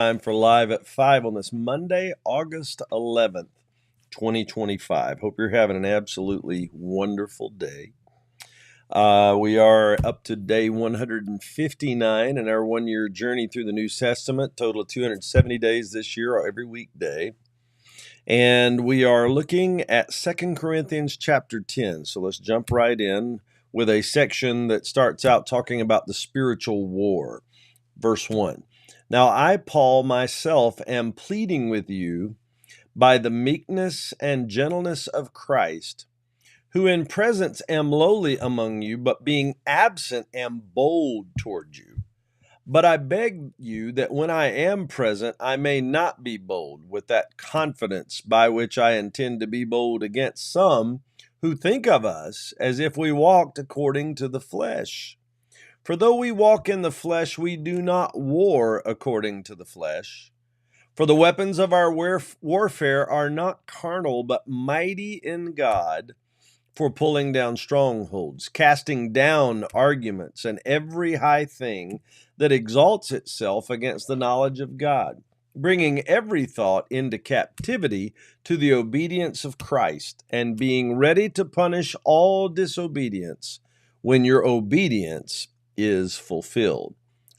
Time for Live at 5 on this Monday, August 11th, 2025. Hope you're having an absolutely wonderful day. We are up to day 159 in our one-year journey through the New Testament, total of 270 days this year, every weekday. And we are looking at 2 Corinthians chapter 10. So let's jump right in with a section that starts out talking about the spiritual war. Verse 1. Now I, Paul, myself am pleading with you by the meekness and gentleness of Christ, who in presence am lowly among you, but being absent am bold toward you. But I beg you that when I am present, I may not be bold with that confidence by which I intend to be bold against some who think of us as if we walked according to the flesh. For though we walk in the flesh, we do not war according to the flesh. For the weapons of our warfare are not carnal, but mighty in God for pulling down strongholds, casting down arguments and every high thing that exalts itself against the knowledge of God, bringing every thought into captivity to the obedience of Christ, and being ready to punish all disobedience when your obedience is fulfilled.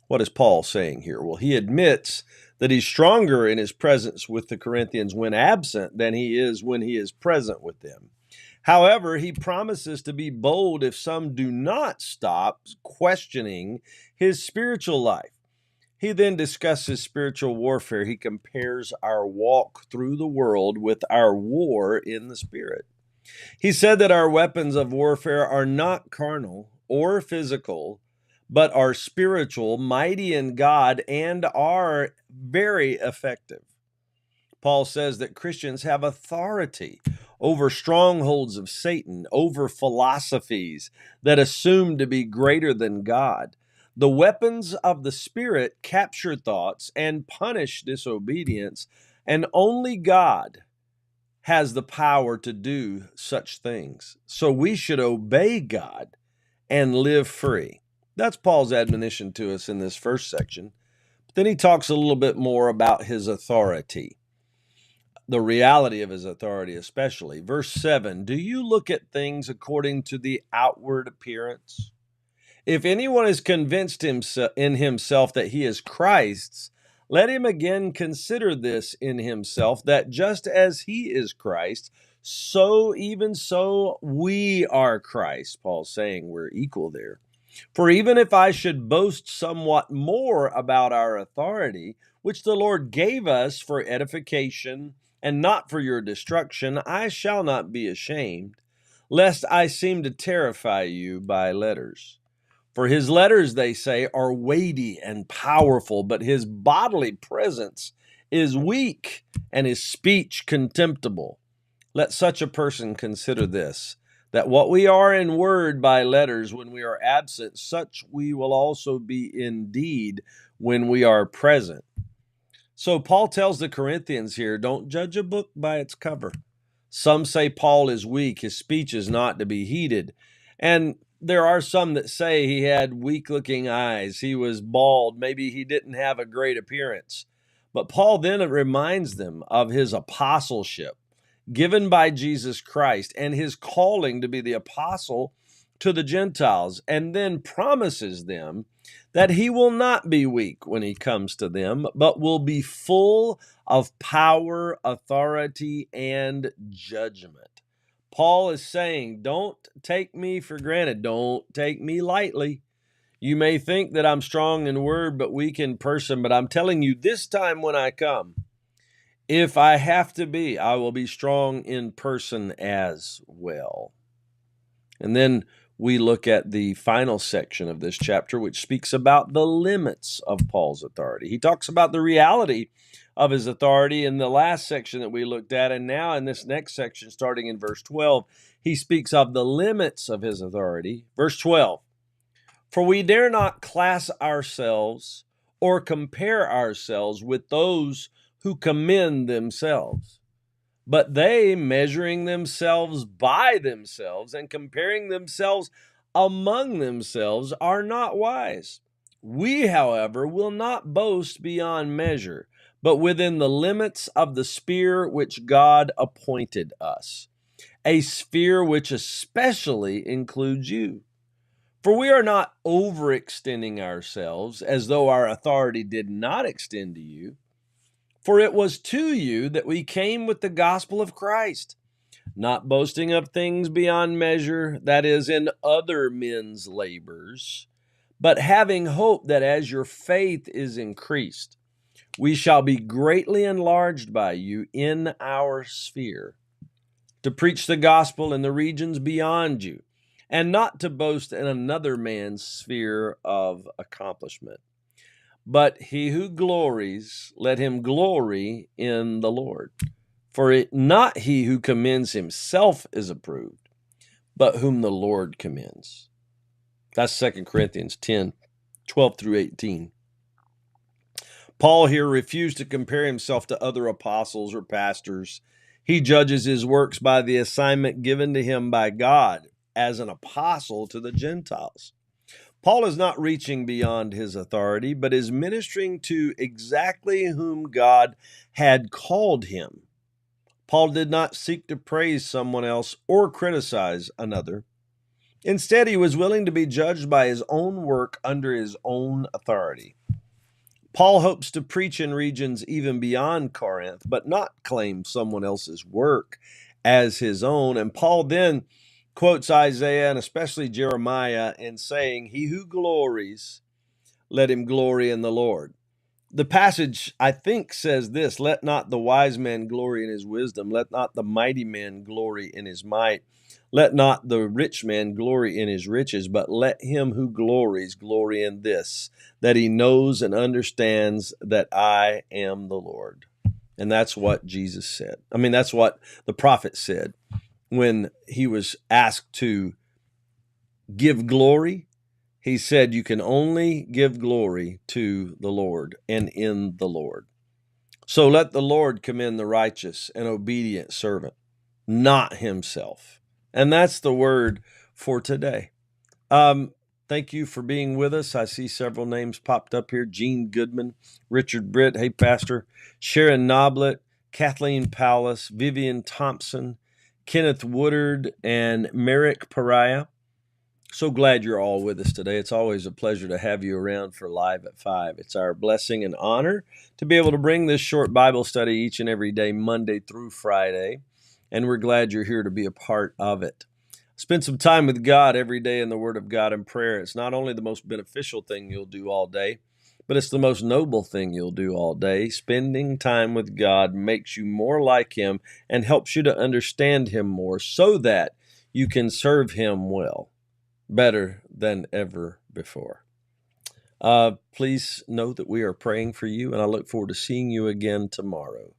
What is Paul saying here? Well, he admits that he's stronger in his presence with the Corinthians when absent than he is when he is present with them. However, he promises to be bold if some do not stop questioning his spiritual life. He then discusses spiritual warfare. He compares our walk through the world with our war in the Spirit. He said that our weapons of warfare are not carnal or physical, but are spiritual, mighty in God, and are very effective. Paul says that Christians have authority over strongholds of Satan, over philosophies that assume to be greater than God. The weapons of the Spirit capture thoughts and punish disobedience, and only God has the power to do such things. So we should obey God and live free. That's Paul's admonition to us in this first section. But then he talks a little bit more about his authority, the reality of his authority especially. Verse 7, do you look at things according to the outward appearance? If anyone is convinced in himself that he is Christ's, let him again consider this in himself, that just as he is Christ, so even so we are Christ. Paul's saying we're equal there. For even if I should boast somewhat more about our authority, which the Lord gave us for edification and not for your destruction, I shall not be ashamed, lest I seem to terrify you by letters. For his letters, they say, are weighty and powerful, but his bodily presence is weak and his speech contemptible. Let such a person consider this, that what we are in word by letters when we are absent, such we will also be in deed when we are present. So Paul tells the Corinthians here, don't judge a book by its cover. Some say Paul is weak, his speech is not to be heeded. And there are some that say he had weak-looking eyes, he was bald, maybe he didn't have a great appearance. But Paul then reminds them of his apostleship given by Jesus Christ and his calling to be the apostle to the Gentiles, and then promises them that he will not be weak when he comes to them, but will be full of power, authority, and judgment. Paul is saying, don't take me for granted. Don't take me lightly. You may think that I'm strong in word, but weak in person. But I'm telling you, this time when I come, if I have to be, I will be strong in person as well. And then we look at the final section of this chapter, which speaks about the limits of Paul's authority. He talks about the reality of his authority in the last section that we looked at. And now in this next section, starting in verse 12, he speaks of the limits of his authority. Verse 12, for we dare not class ourselves or compare ourselves with those who commend themselves. But they, measuring themselves by themselves and comparing themselves among themselves, are not wise. We, however, will not boast beyond measure, but within the limits of the sphere which God appointed us, a sphere which especially includes you. For we are not overextending ourselves as though our authority did not extend to you. For it was to you that we came with the gospel of Christ, not boasting of things beyond measure, that is, in other men's labors, but having hope that as your faith is increased, we shall be greatly enlarged by you in our sphere, to preach the gospel in the regions beyond you, and not to boast in another man's sphere of accomplishment. But he who glories, let him glory in the Lord. For it not he who commends himself is approved, but whom the Lord commends. That's 2 Corinthians 10, 12 through 18. Paul here refused to compare himself to other apostles or pastors. He judges his works by the assignment given to him by God as an apostle to the Gentiles. Paul is not reaching beyond his authority, but is ministering to exactly whom God had called him. Paul did not seek to praise someone else or criticize another. Instead, he was willing to be judged by his own work under his own authority. Paul hopes to preach in regions even beyond Corinth, but not claim someone else's work as his own. And Paul then quotes Isaiah and especially Jeremiah in saying, "He who glories, let him glory in the Lord." The passage, I think, says this: "Let not the wise man glory in his wisdom. Let not the mighty man glory in his might. Let not the rich man glory in his riches, but let him who glories glory in this, that he knows and understands that I am the Lord." And that's what Jesus said. I mean, that's what the prophet said when he was asked to give glory. He said, you can only give glory to the Lord and in the Lord. So let the Lord commend the righteous and obedient servant, not himself. And that's the word for today. Thank you for being with us. I see several names popped up here. Gene Goodman, Richard Britt, hey, Pastor, Sharon Noblet, Kathleen Powlis, Vivian Thompson, Kenneth Woodard, and Merrick Pariah. So glad you're all with us today. It's always a pleasure to have you around for Live at 5. It's our blessing and honor to be able to bring this short Bible study each and every day, Monday through Friday, and we're glad you're here to be a part of it. Spend some time with God every day in the Word of God and prayer. It's not only the most beneficial thing you'll do all day, but it's the most noble thing you'll do all day. Spending time with God makes you more like Him and helps you to understand Him more so that you can serve Him well, better than ever before. Please know that we are praying for you, and I look forward to seeing you again tomorrow,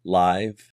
live